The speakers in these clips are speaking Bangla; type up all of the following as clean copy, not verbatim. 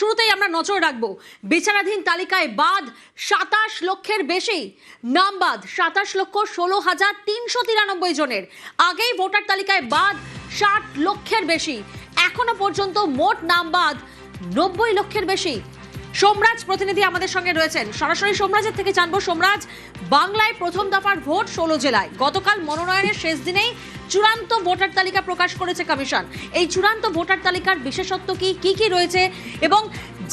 শুরুতেই আমরা নজর রাখবো বিচারাধীন তালিকায় বাদ 27 লক্ষের বেশি নাম বাদ, 27,16,393 জনের। আগেই ভোটার তালিকায় বাদ 60 লক্ষের বেশি। এখনো পর্যন্ত মোট নাম বাদ 90 লক্ষের বেশি। সোমরাজ প্রতিনিধি আমাদের সঙ্গে রয়েছেন, সরাসরি সোমরাজের থেকে জানবো। সোমরাজ, বাংলায় প্রথম দফার ভোট 16 জেলায়। গতকাল মনোনয়নের শেষ দিনেই চূড়ান্ত ভোটার তালিকা প্রকাশ করেছে কমিশন। এই চূড়ান্ত ভোটার তালিকার বিশেষত্ব কি কি রয়েছে এবং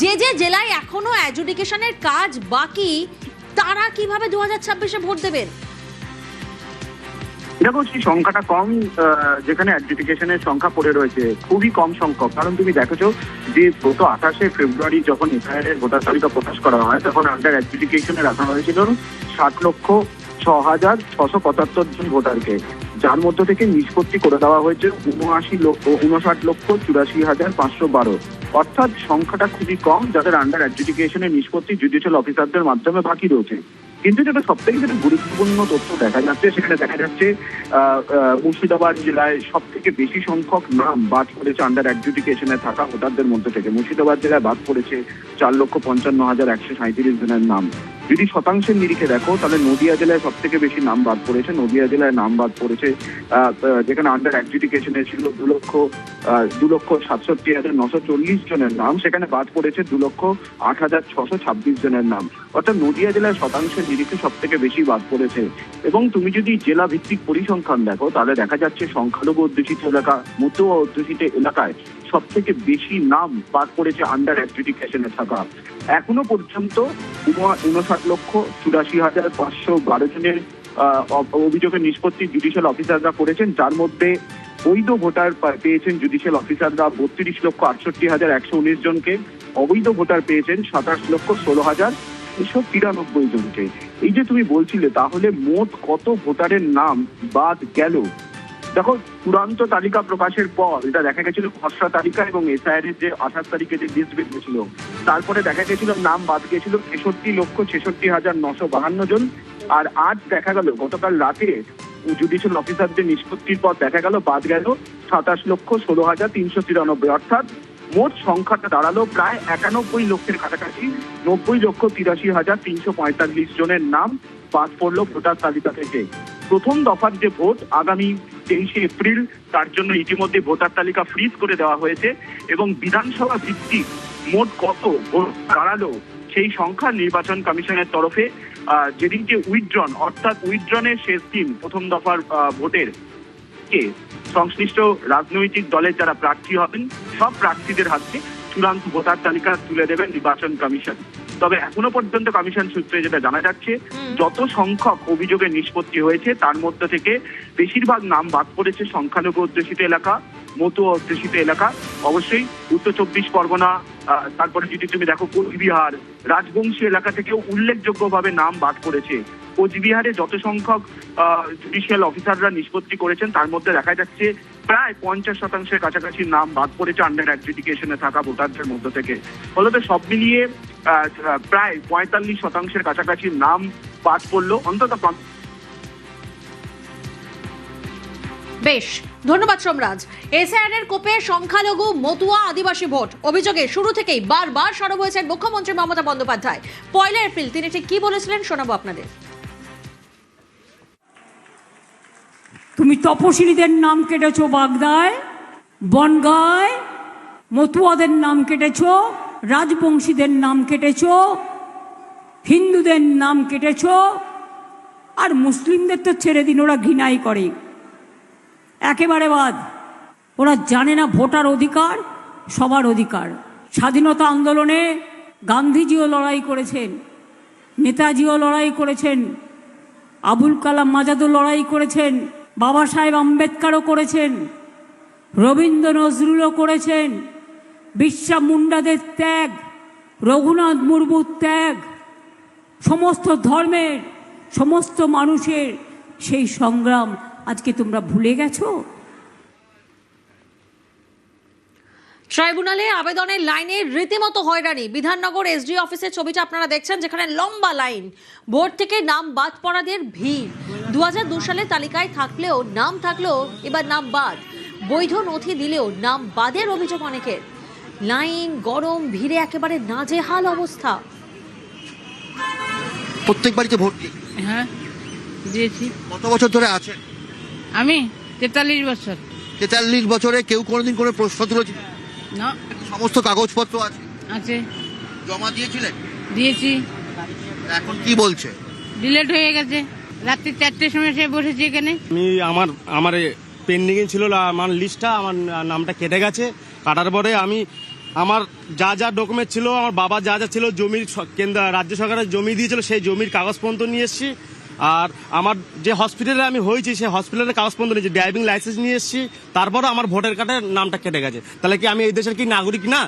যে যে জেলায় এখনো অ্যাডজুডিকেশনের কাজ বাকি তারা কিভাবে 2026-এ ভোট দেবেন? দেখো, সেই সংখ্যাটা কম, যেখানে অ্যাডজুডিকেশনের সংখ্যা পড়ে রয়েছে খুবই কম সংখ্যক। কারণ তুমি দেখেছো যে গত 28শে ফেব্রুয়ারি যখন এসআইআর এর ভোটার তালিকা প্রকাশ করা হয় তখন আন্ডার অ্যাডজুডিকেশনে রাখা হয়েছিল 60,06,675 জন ভোটারকে, যার মধ্য থেকে নিষ্পত্তি করে দেওয়া হয়েছে 59,84,512। অর্থাৎ সংখ্যাটা খুবই কম যাদের আন্ডার অ্যাডজুডিকেশনের নিষ্পত্তি জুডিশিয়াল অফিসারদের মাধ্যমে বাকি রয়েছে। কিন্তু যেটা সব থেকে যেটা গুরুত্বপূর্ণ তথ্য দেখা যাচ্ছে, সেখানে দেখা যাচ্ছে মুর্শিদাবাদ জেলায় সব থেকে বেশি সংখ্যক নাম বাদ পড়েছে আন্ডার অ্যাডজুডিকেশনে থাকা ভোটারদের মধ্যে থেকে। মুর্শিদাবাদ জেলায় বাদ পড়েছে 4,55,137 জনের নাম। যদি শতাংশের নিরিখে দেখো তাহলে নদিয়া জেলায় সব থেকে বেশি নাম বাদ পড়েছে। নদিয়া জেলায় নাম বাদ পড়েছে, যেখানে আন্ডার অ্যাডজুডিকেশনে ছিল 2,67,940 জনের নাম, সেখানে বাদ পড়েছে 2,08,626 জনের নাম। অর্থাৎ নদিয়া জেলায় শতাংশের নিরিখে সব থেকে বেশি বাদ পড়েছে। এবং তুমি যদি জেলা ভিত্তিক পরিসংখ্যান দেখো তাহলে দেখা যাচ্ছে সংখ্যালঘু অধ্যুষিত এলাকা, মতুয়া অধ্যুষিত এলাকায় সব থেকে বেশি নাম বাদ পড়েছে আন্ডার অ্যাডজুডিকেশনে থাকা। এখনো পর্যন্ত 59,84,512 জনের অভিযোগের নিষ্পত্তি জুডিশিয়াল অফিসাররা করেছেন, যার মধ্যে বৈধ ভোটার পেয়েছেন জুডিশিয়াল অফিসাররা 32,68,119 জনকে, অবৈধ ভোটার পেয়েছেন 27,16,393 জনকে। এই যে তুমি বলছিলে তাহলে মোট কত ভোটারের নাম বাদ গেল, দেখো চূড়ান্ত তালিকা প্রকাশের পর এটা দেখা গেছিল খসড়া তালিকা এবং এসআইআর এর যে 28 তারিখে যে লিস্ট বেরিয়েছিল তারপরে দেখা গেছিল নাম বাদ গিয়েছিল 63,66,952 জন। আর আজ দেখা গেল গতকাল রাতে জুডিশিয়াল অফিসারদের নিষ্পত্তির পর দেখা গেল বাদ গেল 27,16,393। অর্থাৎ মোট সংখ্যাটা দাঁড়ালো প্রায় 91 লক্ষের কাছাকাছি। 90,83,345 জনের নাম বাদ পড়লো ভোটার তালিকা থেকে। প্রথম দফার যে ভোট আগামী 23শে এপ্রিল, তার জন্য ইতিমধ্যে ভোটার তালিকা ফ্রিজ করে দেওয়া হয়েছে এবং বিধানসভা ভিত্তিক মোট কত ভোট দাঁড়ালো সেই সংখ্যা নির্বাচন কমিশনের তরফে যেদিনকে উইথড্রন, অর্থাৎ উইথড্রনের শেষ দিন প্রথম দফার ভোটের কে সংশ্লিষ্ট রাজনৈতিক দলের যারা প্রার্থী হবেন সব প্রার্থীদের হাতে চূড়ান্ত ভোটার তালিকা তুলে দেবেন নির্বাচন কমিশন। তবে এখনো পর্যন্ত কমিশন সূত্রে যেটা জানা যাচ্ছে, যত সংখ্যক অভিযোগের নিষ্পত্তি হয়েছে তার মধ্যে থেকে বেশিরভাগ নাম বাদ পড়েছে সংখ্যালঘু অধ্যুষিত এলাকা, মতুয়া অধ্যুষিত এলাকা, অবশ্যই উত্তর 24 পরগনা, তারপরে যদি তুমি দেখো কোচবিহার, রাজবংশী এলাকা থেকেও উল্লেখযোগ্যভাবে নাম বাদ পড়েছে। কোচবিহারে যত সংখ্যক জুডিশিয়াল অফিসাররা নিষ্পত্তি করেছেন তার মধ্যে দেখা যাচ্ছে প্রায় 50% কাছাকাছি নাম বাদ পড়েছে আন্ডার অ্যাডজুডিকেশনে থাকা ভোটারদের মধ্যে থেকে। ফলত সব মিলিয়ে প্রায় 45% কাছাকাছি নাম বাদ পড়লো অন্তত। বেশ, ধন্যবাদ সোমরাজ। এসআইআর এর কোপে সংখ্যালঘু, মতুয়া, আদিবাসী ভোট অভিযোগে শুরু থেকেই বারবার সরব হয়েছেন মুখ্যমন্ত্রী মমতা বন্দ্যোপাধ্যায়। 1 এপ্রিল তিনি ঠিক কি বলেছিলেন শোনাবো আপনাদের। তুমি তপশিলীদের নাম কেটেছো বাগদায়, বনগায়, মতুয়াদের নাম কেটেছো, রাজবংশীদের নাম কেটেছো, হিন্দুদের নাম কেটেছো, আর মুসলিমদের তো ছেড়ে দিন, ওরা ঘৃণাই করে, একেবারে বাদ। ওরা জানে না ভোটার অধিকার সবার অধিকার। স্বাধীনতা আন্দোলনে গান্ধীজিও লড়াই করেছেন, নেতাজিও লড়াই করেছেন, আবুল কালাম আজাদও লড়াই করেছেন, বাবা সাহেব আম্বেদকরও করেছেন, রবীন্দ্র নজরুলও করেছেন। বিরসা মুন্ডাদের ত্যাগ, রঘুনাথ মুর্মুর ত্যাগ, সমস্ত ধর্মের সমস্ত মানুষের সেই সংগ্রাম আজকে তোমরা ভুলে গেছো। ট্রাইব্যুনালে আবেদনের লাইনে রীতিমতো হয়রানি। বিধাননগর এসডি অফিসের ছবিটা আপনারা দেখছেন, যেখানে লম্বা লাইন, ভোট থেকে নাম বাদ পড়াদের ভিড়। 2002 সালে তালিকায় নাম থাকলেও এবার নাম বাদ। বৈধ নথি দিলেও নাম বাদের অভিযোগ অনেকের। লাইন, গরম, ভিড়ে একেবারে নাজেহাল অবস্থা। প্রত্যেক বাড়িতে ভোট দিই। হ্যাঁ দিয়েছি। কত বছর ধরে আছেন? আমি 43 বছর। 43 বছরে কেউ কোনোদিন কোনো প্রশ্ন তুলেছে? না। সমস্ত কাগজপত্র আছে? আছে। জমা দিয়েছিলেন? দিয়েছি। এখন কি বলছে? ডিলেট হয়ে গেছে। রাত্রি 4টের সময় এসে বসেছি এখানে। আমি আমার পেন্ডিং ছিল, আমার লিস্টটা, আমার নামটা কেটে গেছে। কাটার পরে আমি আমার যা ডকুমেন্ট ছিল, আমার বাবা যা ছিল, জমির কেন্দ্র রাজ্য সরকারের জমি দিয়েছিল, সেই জমির কাগজপত্র নিয়ে এসেছি। আর আমার যে হসপিটালে আমি হয়েছি সেই হসপিটালের কাগজপত্র নিয়েছি, ড্রাইভিং লাইসেন্স নিয়ে এসেছি। তারপরে আমার ভোটার কার্ডের নামটা কেটে গেছে। তাহলে কি আমি এই দেশের কি নাগরিক না?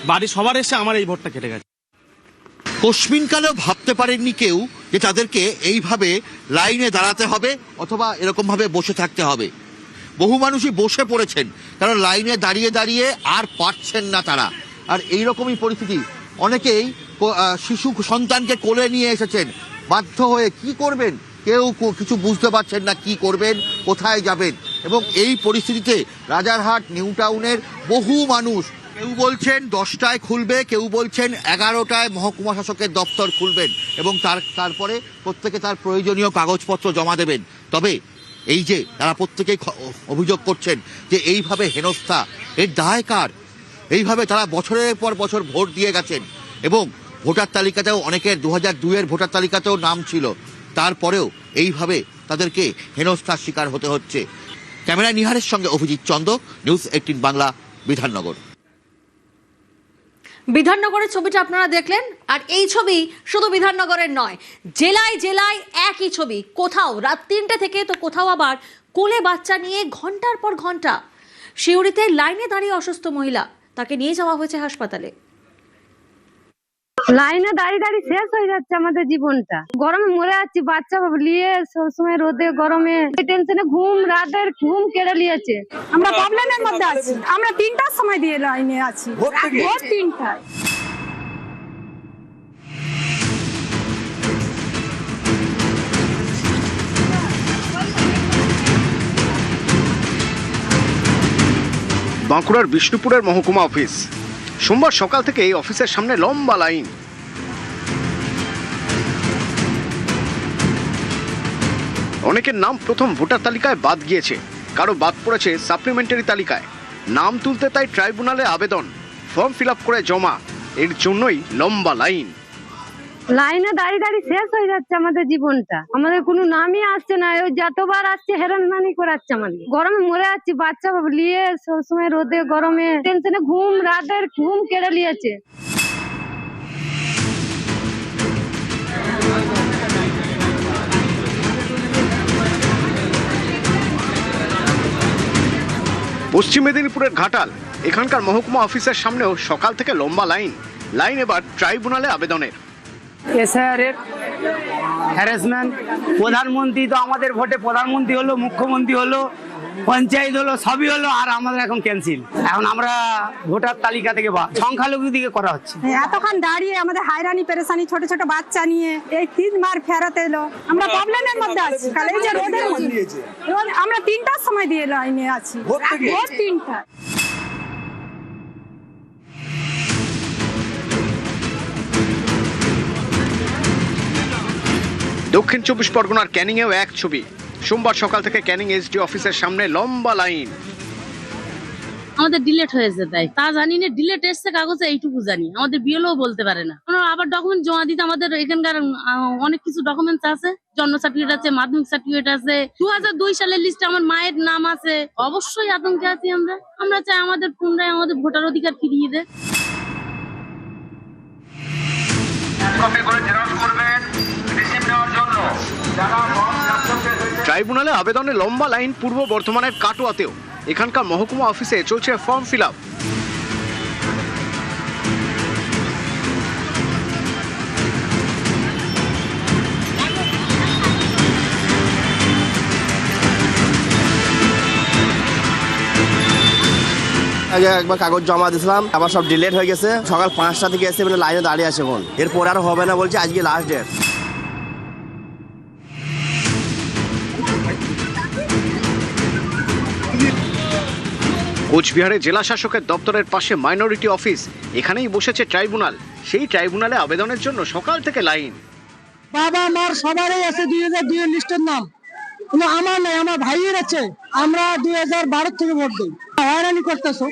বাড়ির সবার এসে আমার এই ভোটটা কেটে গেছে। কস্মিনকালেও ভাবতে পারেননি কেউ যে তাদেরকে এইভাবে লাইনে দাঁড়াতে হবে অথবা এরকম ভাবে বসে থাকতে হবে। বহু মানুষই বসে পড়েছেন, কারণ লাইনে দাঁড়িয়ে দাঁড়িয়ে আর পারছেন না তারা। আর এইরকমই পরিস্থিতি, অনেকেই শিশু সন্তানকে কোলে নিয়ে এসেছেন বাধ্য হয়ে। কি করবেন কেউ কিছু বুঝতে পারছেন না, কি করবেন, কোথায় যাবেন। এবং এই পরিস্থিতিতে রাজারহাট নিউ টাউনের বহু মানুষ, কেউ বলছেন 10টায় খুলবে, কেউ বলছেন 11টায় মহকুমা শাসকের দপ্তর খুলবেন এবং তারপরে প্রত্যেকে তার প্রয়োজনীয় কাগজপত্র জমা দেবেন। তবে এই যে তারা প্রত্যেকেই অভিযোগ করছেন যে এইভাবে হেনস্থা, এর দায় কার? এইভাবে তারা বছরের পর বছর ভোট দিয়ে গেছেন এবং ভোটার তালিকাতেও অনেকের 2002-এর ভোটার তালিকাতেও নাম ছিল, তারপরেও এইভাবে তাদেরকে হেনস্থার শিকার হতে হচ্ছে। ক্যামেরা নিহারের সঙ্গে অভিজিৎ চন্দ, নিউজ 18 বাংলা, বিধাননগর। বিধাননগরের ছবিটা আপনারা দেখলেন, আর এই ছবি শুধু বিধাননগরের নয়, জেলায় জেলায় একই ছবি। কোথাও রাত 3টে থেকে তো কোথাও আবার কোলে বাচ্চা নিয়ে ঘন্টার পর ঘন্টা। সিউড়িতে লাইনে দাঁড়িয়ে অসুস্থ মহিলা, তাকে নিয়ে যাওয়া হয়েছে হাসপাতালে। লাইনে দাঁড়িয়ে দাঁড়িয়ে শেষ হয়ে যাচ্ছে আমাদের জীবনটা। গরমে মরে যাচ্ছি, বাচ্চা নিয়ে সবসময় রোদে গরমে টেনশনে রাতের ঘুম কেড়ে নিয়েছে। আমরা প্রবলেমের মধ্যে আছি। আমরা 3টার সময় দিয়ে লাইনে আছি, ভোর 3টায়। বাঁকুড়ার বিষ্ণুপুরের মহকুমা অফিস। সোমবার সকাল থেকে এই অফিসের সামনে লম্বা লাইন। অনেকের নাম প্রথম ভোটার তালিকায় বাদ গিয়েছে, কারো বাদ পড়েছে সাপ্লিমেন্টারি তালিকায়। নাম তুলতে তাই ট্রাইব্যুনালে আবেদন, ফর্ম ফিল আপ করে জমা। এর জন্যই লম্বা লাইন। লাইনে দাঁড়িয়ে দাঁড়িয়ে শেষ হয়ে যাচ্ছে আমাদের জীবনটা। আমাদের কোনো নামই আসছে না, ওই যতবার আসছে হেরানমানি করাচ্ছে আমাদের। গরমে মরে যাচ্ছি, বাচ্চা নিয়ে সবসময় রোদে গরমে টেনশনে রাতের ঘুম কেড়ে নিয়েছে। পশ্চিম মেদিনীপুরের ঘাটাল, এখানকার মহকুমা অফিসের সামনেও সকাল থেকে লম্বা লাইন এবার ট্রাইব্যুনালে আবেদনের। এসআইআরের হ্যারাসমেন্ট, প্রধানমন্ত্রী তো আমাদের ভোটে প্রধানমন্ত্রী হলো, মুখ্যমন্ত্রী হলো, পঞ্চায়েত হলো, সবই হলো, আর আমাদের এখন ক্যান্সেল। এখন আমরা ভোটার তালিকা থেকে বা সংখ্যালঘু দিকে করা হচ্ছে। এতক্ষণ দাঁড়িয়ে আমাদের হায়রানি পেরেশানি, ছোট ছোট বাচ্চা নিয়ে এই 3 মার ফেরত এলো। আমরা প্রবলেমের মধ্যে আছি। এই যে রোদের মধ্যে আমরা 3টার সময় দিয়ে লাইনে আছি, ভোর 3টায়। দক্ষিণ 24 পরগনার ক্যানিংয়েও এক ছবি। সোমবার সকাল থেকে ক্যানিং এসডি অফিসের সামনে লম্বা লাইন। আমাদের ডিলেট হয়েছে, তাই তা জানি না। ডিলেট এসছে কাগজে, এইটুকু জানি। আমাদের বিএলও বলতে পারে না। আবার ডকুমেন্ট জমা দিতে আমাদের এখানকার অনেক কিছু ডকুমেন্টস আছে, জন্ম সার্টিফিকেট আছে, মাধ্যমিক সার্টিফিকেট আছে, 2002 সালের লিস্টে আমার মায়ের নাম আছে। অবশ্যই আতঙ্কে আছি আমরা চাই আমাদের পুনরায় আমাদের ভোটার অধিকার ফিরিয়ে দেয়। ট্রাইব্যুনালে আবেদনে লম্বা লাইন পূর্ব বর্ধমানের কাটোয়াতেও। এখানকার মহকুমা অফিসে চলছে ফর্ম ফিল আপ। আগে একবার কাগজ জমা দিয়েছিলাম, আবার সব ডিলেট হয়ে গেছে। সকাল 5টা থেকে এসে লাইনে দাঁড়িয়ে আছে। এরপরে আর হবে না বলছে, আজকে লাস্ট ডেট। কোচবিহারে জেলা শাসকের দপ্তরের পাশে মাইনরিটি অফিস, এখানেই বসেছে ট্রাইব্যুনাল। সেই ট্রাইব্যুনালে আবেদনের জন্য সকাল থেকে লাইন। বাবা মার সবারই আছে 2002 লিস্টের নাম, কিন্তু আমার নাই, আমার ভাইয়ের আছে। আমরা 2012 থেকে ভোট দিই। হয়রানি করতেছো।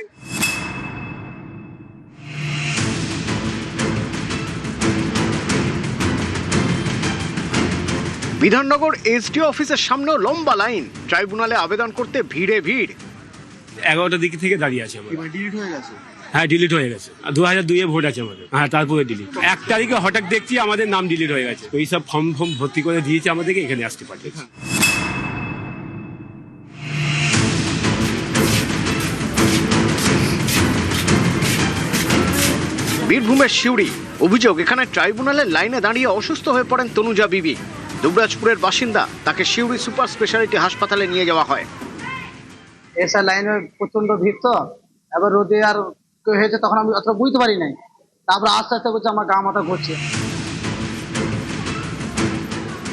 বিধাননগর এসডিও অফিসের সামনেও লম্বা লাইন, ট্রাইব্যুনালে আবেদন করতে ভিড়ে ভিড়। 11টার দিক থেকে দাঁড়িয়ে আছে আমরা। ডিলিট হয়ে গেছে? হ্যাঁ, ডিলিট হয়ে গেছে। 2002-এ ভোট আছে আমাদের। হ্যাঁ, তারপরে ডিলিট। 1 তারিখে হঠাৎ দেখছি আমাদের নাম ডিলিট হয়ে গেছে। এই সব ফর্ম ভর্তি করে দিয়েছে আমাদেরকে, এখানে আসতে পাঠিয়েছে। বীরভূমের সিউড়ি, অভিযোগ এখানে ট্রাইব্যুনালের লাইনে দাঁড়িয়ে অসুস্থ হয়ে পড়েন তনুজা বিবি। দুবরাজপুরের বাসিন্দা, তাকে সিউড়ি সুপার স্পেশালিটি হাসপাতালে নিয়ে যাওয়া হয়। এসা লাইনে প্রচন্ড ভিড়, তো এবার রোদে আর হয়েছে, তখন আমি অতটা বুঝতে পারি নাই। তারপর আস্তে আস্তে বলছে আমার গা মাথা ঘুরছে।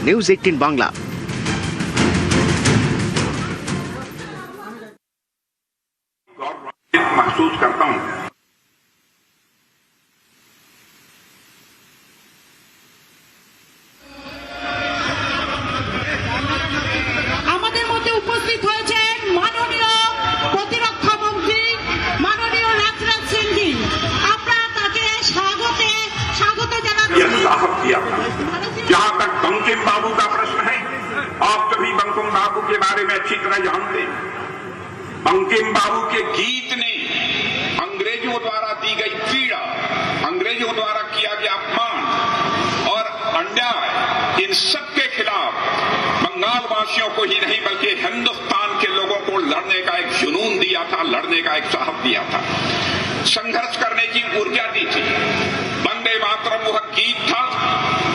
নিউজ 18 বাংলা। महसूस करता हूं আমাদের মধ্যে উপস্থিত হয়েছেন মাননীয় প্রতিরক্ষা মন্ত্রী মাননীয় রাজনাথ সিং জি। আমরা তাকে স্বাগত জানাচ্ছি। साहब किया जहां तक बंकिम बाबू का प्रश्न है, आप सभी बंकिम बाबू के बारे में अच्छी तरह जानते हैं। बंकिम बाबू के गीत ने अंग्रेजों द्वारा दी गई पीड़ा, अंग्रेजों द्वारा किया गया अपमान और अन्याय, इन सब के खिलाफ बंगाल वासियों को ही नहीं बल्कि हिंदुस्तान के लोगों को लड़ने का एक जुनून दिया था, लड़ने का एक साहस दिया था, संघर्ष करने की ऊर्जा दी थी। वंदे मातरम वह गीत था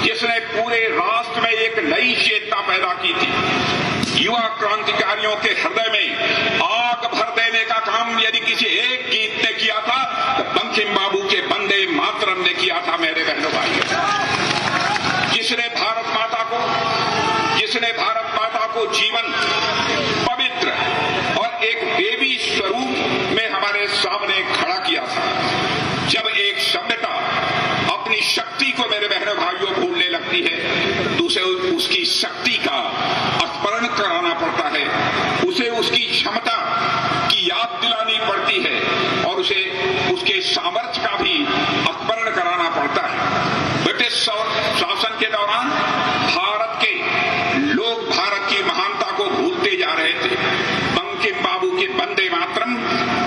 जिसने पूरे राष्ट्र में एक नई चेतना पैदा की थी। युवा क्रांतिकारियों के हृदय में आग भर देने का काम यदि किसी एक गीत ने किया था तो बंकिम बाबू के वंदे मातरम ने किया था। मेरे बहनों भाइयों, जिसने भारत माता को जीवन पवित्र और एक देवी स्वरूप में हमारे सामने खड़ा किया था। जब एक सभ्यता अपनी शक्ति को, मेरे बहनों भाइयों, भूलने लगती है तो उसे उसकी शक्ति का स्मरण कराना पड़ता है, उसे उसकी क्षमता की याद दिलानी पड़ती है और उसे उसके सामर्थ्य का भी स्मरण कराना पड़ता है। ब्रिटिश शासन के दौरान भारत के लोग भारत की महानता को भूलते जा रहे थे। बंकिम बाबू के वंदे मातरम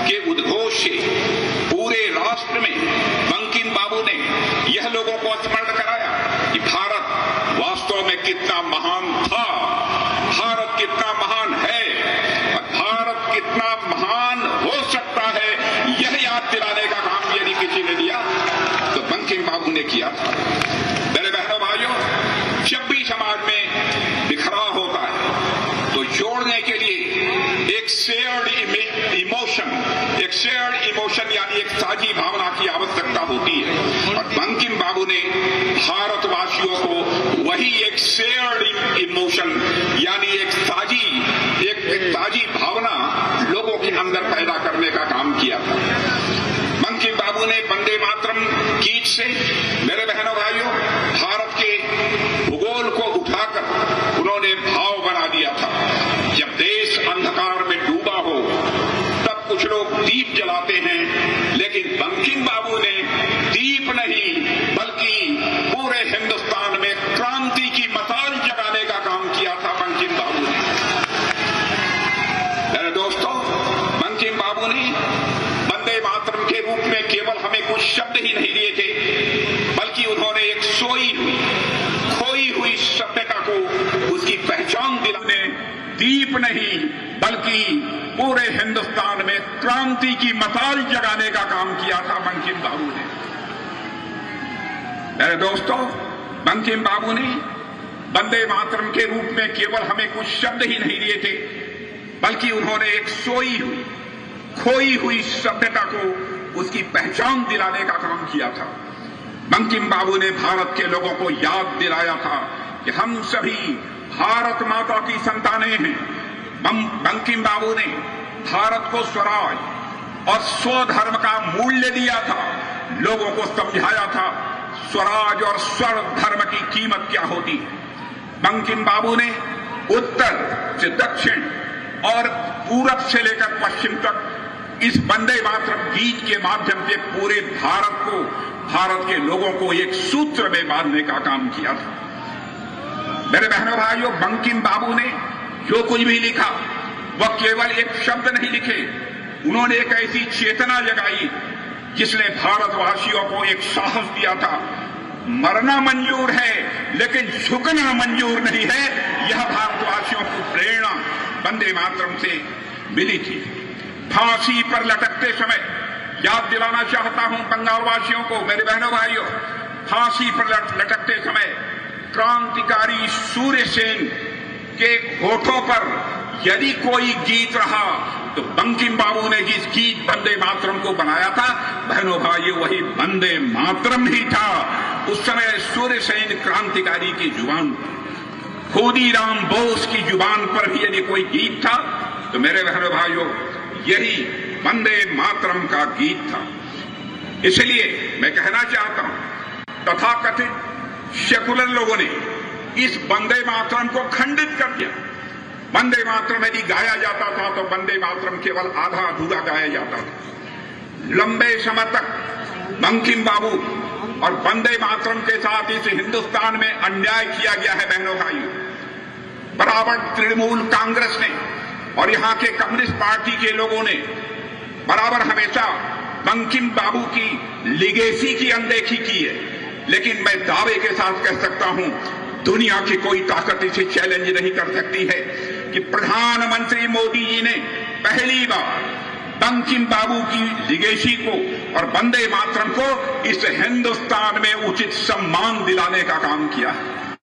के उद्घोष से पूरे राष्ट्र में बंकिम बाबू ने यह लोगों को स्मरण कराया कि भारत वास्तव में कितना महान था, भारत कितना महान है और भारत कितना महान हो सकता है। यह याद दिलाने का काम यदि किसी ने दिया तो बंकिम बाबू ने किया था। मेरे बहनों भाइयों, जब भी समाज में बिखराव होता है तो जोड़ने के लिए एक शेयर्ड इमोशन यानी एक साझी भावना की आवश्यकता होती है और बंकिम बाबू ने भारतवासियों को वही एक शेयर्ड इमोशन यानी एक साझी भावना लोगों के अंदर पैदा करने का काम किया था। बंकिम बाबू ने वंदे मातरम गीत से, मेरे बहनों भाइयों, भारत के भूगोल को उठाकर उन्होंने भाव बना दिया था। जब देश अंधकार में डूबा हो तब कुछ लोग दीप जलाते हैं, लेकिन बंकिम बाबू ने दीप नहीं बल्कि पूरे हिंदुस्तान में क्रांति की मशाल जगाने का काम किया था बंकिम बाबू ने। मेरे दोस्तों, बंकिम बाबू ने वंदे मातरम के रूप में केवल हमें कुछ शब्द ही नहीं दिए थे, बल्कि उन्होंने एक खोई हुई सभ्यता को उसकी पहचान दिलाने, दीप नहीं बल्कि पूरे हिंदुस्तान में क्रांति की मशाल जगाने का काम किया था बंकिम बाबू ने। मेरे दोस्तों, बंकिम बाबू ने वंदे मातरम के रूप में केवल हमें कुछ शब्द ही नहीं दिए थे, बल्कि उन्होंने एक खोई हुई सभ्यता को उसकी पहचान दिलाने का काम किया था। बंकिम बाबू ने भारत के लोगों को याद दिलाया था कि हम सभी भारत माता की संतानें हैं। बंकिम बाबू ने भारत को स्वराज, और स्वधर्म का मूल्य दिया था, लोगों को समझाया था स्वराज और स्वर धर्म की कीमत क्या होती है। बंकिम बाबू ने उत्तर से दक्षिण और पूरब से लेकर पश्चिम तक इस वंदे मातरम गीत के माध्यम से पूरे भारत को, भारत के लोगों को एक सूत्र में बांधने का काम किया था। मेरे बहनों भाइयों, बंकिम बाबू ने जो कुछ भी लिखा वह केवल एक शब्द नहीं लिखे, उन्होंने एक ऐसी चेतना जगाई जिसने भारतवासियों को एक साहस दिया था। मरना मंजूर है लेकिन झुकना मंजूर नहीं है, यह भारतवासियों को प्रेरणा वंदे मातरम से मिली थी। फांसी पर लटकते समय याद दिलाना चाहता हूं बंगाल वासियों को, मेरे बहनों भाइयों, फांसी पर लटकते समय क्रांतिकारी सूर्य सेन के होठों पर यदि कोई गीत रहा तो बंकिम बाबू ने जिस गीत वंदे मातरम को बनाया था, बहनों भाइयों, वही वंदे मातरम ही था। उस समय सूर्य सेन क्रांतिकारी की जुबान पर, खुदीराम बोस की जुबान पर भी यदि कोई गीत था तो मेरे बहनों भाइयों, यही वंदे मातरम का गीत था। इसलिए मैं कहना चाहता हूं, तथाकथित सेकुलर लोगों ने इस वंदे मातरम को खंडित कर दिया। वंदे मातरम यदि गाया जाता था तो वंदे मातरम केवल आधा अधूरा गाया जाता था। लंबे समय तक बंकिम बाबू और वंदे मातरम के साथ इस हिंदुस्तान में अन्याय किया गया है बहनों भाइयों। बराबर तृणमूल कांग्रेस ने और यहां के कम्युनिस्ट पार्टी के लोगों ने बराबर हमेशा बंकिम बाबू की लिगेसी की अनदेखी की है। लेकिन मैं दावे के साथ कह सकता हूं, दुनिया की कोई ताकत इसे चैलेंज नहीं कर सकती है कि प्रधानमंत्री मोदी जी ने पहली बार बंकिम बाबू की लिगेसी को और वंदे मातरम को इस हिंदुस्तान में उचित सम्मान दिलाने का काम किया है।